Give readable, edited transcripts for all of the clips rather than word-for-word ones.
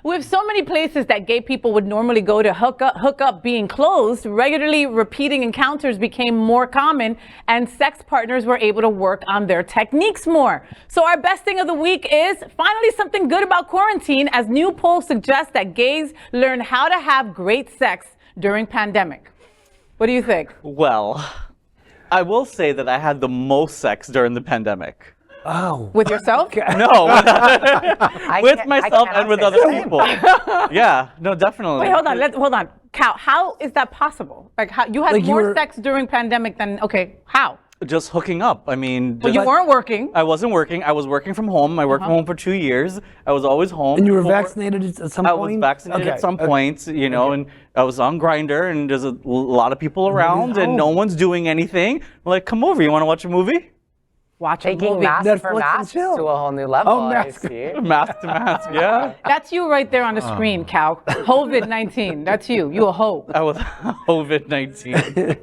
With so many places that gay people would normally go to hook up being closed, regularly repeating encounters became more common, and sex partners were able to work on their techniques more. So our best thing of the week is finally something good about quarantine, as new polls suggest that gays learn how to have great sex during pandemic. What do you think? Well, I will say that I had the most sex during the pandemic. Oh. With yourself? No, with myself and with other people. Yeah, no, definitely. Wait, hold on. Cal, how is that possible? Like, how you had more sex during pandemic than, okay, how? Just hooking up. I mean, But you weren't working. I wasn't working. I was working from home. I worked from home for 2 years. I was always home. And you were vaccinated at some point? I was vaccinated at some point, you know, and I was on Grindr, and there's a lot of people around, and no one's doing anything. I'm like, come over. You want to watch a movie? Taking mask for mask to a whole new level. Oh, mask. I see. Mask to mask, yeah. That's you right there on the screen, Cal. COVID-19. That's you. You a hoe. I was COVID-19.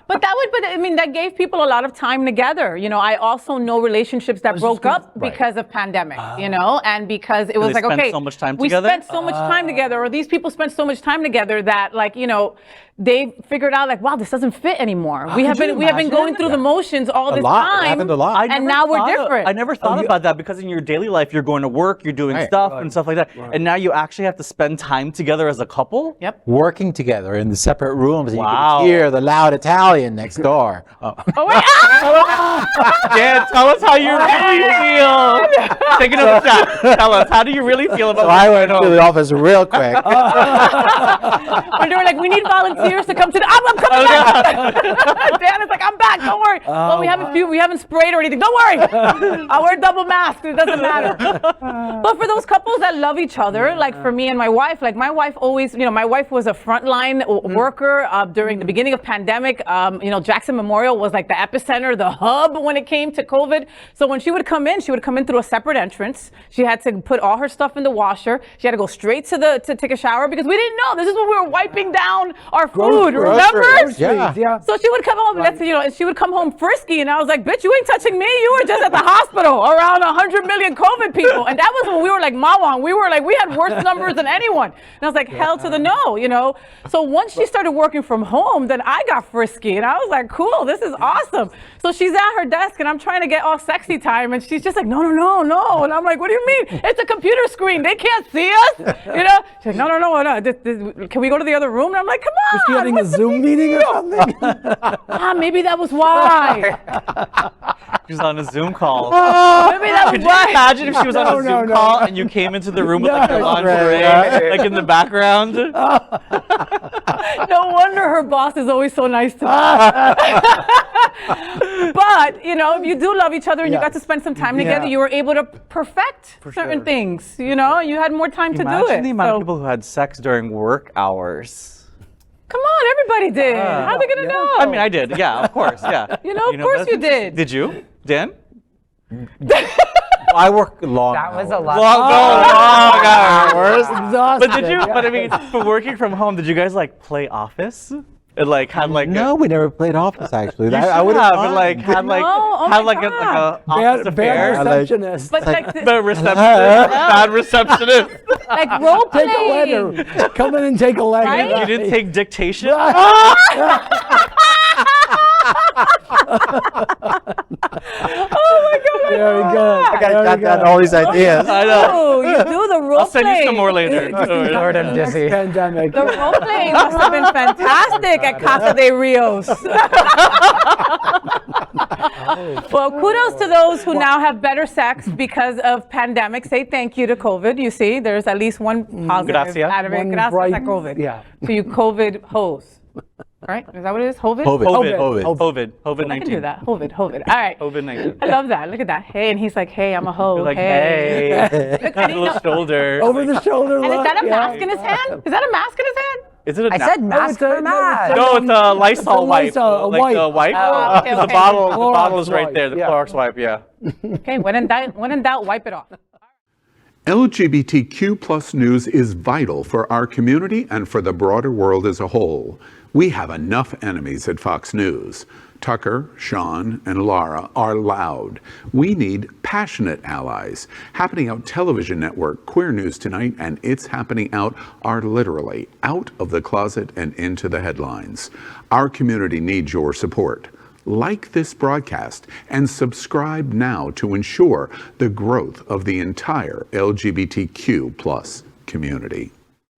But I mean, that gave people a lot of time together. You know, I also know relationships that broke up because of pandemic, you know, and because it was like, okay, so much time we together? spent so much time together, or these people spent so much time together that, like, you know, they figured out, like, wow, this doesn't fit anymore. We have been going through the motions all this time. It happened a lot. And now we're different. I never thought about that, because in your daily life, you're going to work, you're doing stuff and stuff like that. And now you actually have to spend time together as a couple? Yep. Working together in the separate rooms, and you Wow. can hear the loud Italian next door. Oh. Oh, wait. Dan, tell us how you really feel. Take another shot. Tell us, how do you really feel about So I went to the office real quick. When they were like, we need volunteers to come to the. I'm coming back. Dan is like, I'm back. Don't worry. Well, we haven't sprayed or anything. Don't worry. I'll wear double masks. It doesn't matter. But for those couples that love each other, like for me and my wife, like my wife always, you know, my wife was a frontline worker during the beginning of pandemic. You know, Jackson Memorial was like the epicenter, the hub when it came to COVID. So when she would come in through a separate entrance. She had to put all her stuff in the washer. She had to go straight to take a shower, because we didn't know. This is when we were wiping down our food. Remember? Yeah. So she would come home, and she would come home frisky, and I was like, bitch, you ain't touching me. You were just at the hospital around 100 million COVID people. And that was when we were like Mawang. We had worse numbers than anyone. And I was like, hell to the no, you know? So once she started working from home, then I got frisky, and I was like, cool, this is awesome. So she's at her desk, and I'm trying to get all sexy time, and she's just like, no. And I'm like, what do you mean? It's a computer screen. They can't see us. You know? She's like, no. Can we go to the other room? And I'm like, come on. Was she having a Zoom meeting or something? Maybe that was why. She was on a Zoom call. Maybe that was Could you why. imagine if she was on a Zoom call and you came into the room with like your lingerie, like in the background? No wonder her boss is always so nice to me. But, you know, if you do love each other and you got to spend some time together, you were able to perfect certain things. You know, you had more time to do it. Imagine the amount of people who had sex during work hours. Come on, everybody did. How are they going to know? I mean, I did. Yeah, of course. Yeah. You know, of course you did. Did you, Dan? I work long That was a hours. lot. Hours. Exhausted. But did you? But I mean, for working from home, did you guys like play Office? And like had like No, we never played Office actually. You I would have, have but like had like No, oh had my like a God. office Bad affair. receptionist. But like, The receptionist, bad receptionist. like role Take a playing. letter. Come in and take a letter. Right? You didn't take dictation. Oh my God. Very good. I gotta jot down all these ideas. I know. Oh, you do the role I'll send you some playing. more later. Lord, I'm dizzy. Pandemic. The role playing must have been fantastic at Casa de Rios. Well, kudos to those who now have better sex because of pandemic. Say thank you to COVID. You see, there's at least one positive Gracias. out of it. One Gracias bright- a COVID. yeah. To you COVID hoes. Right? Is that what it is? COVID? COVID-19. I can do that. COVID. All right. COVID-19. I love that. Look at that. Hey, and he's like, hey, I'm a hoe. You're like, hey. hey, Look at little it. shoulder. Over the shoulder. And is look, that a yeah. mask in his hand? Is that a mask in his hand? Is it a I said mask for mask. No, it's a Lysol wipe. Lysol, a like wipe. the wipe. Oh, okay, The okay. bottle is right wipe, there. The yeah. Clorox wipe, yeah. Okay, when in doubt, wipe it off. LGBTQ plus news is vital for our community and for the broader world as a whole. We have enough enemies at Fox News. Tucker, Sean, and Laura are loud. We need passionate allies. Happening Out Television Network, Queer News Tonight, and It's Happening Out are literally out of the closet and into the headlines. Our community needs your support. Like this broadcast and subscribe now to ensure the growth of the entire LGBTQ+ community.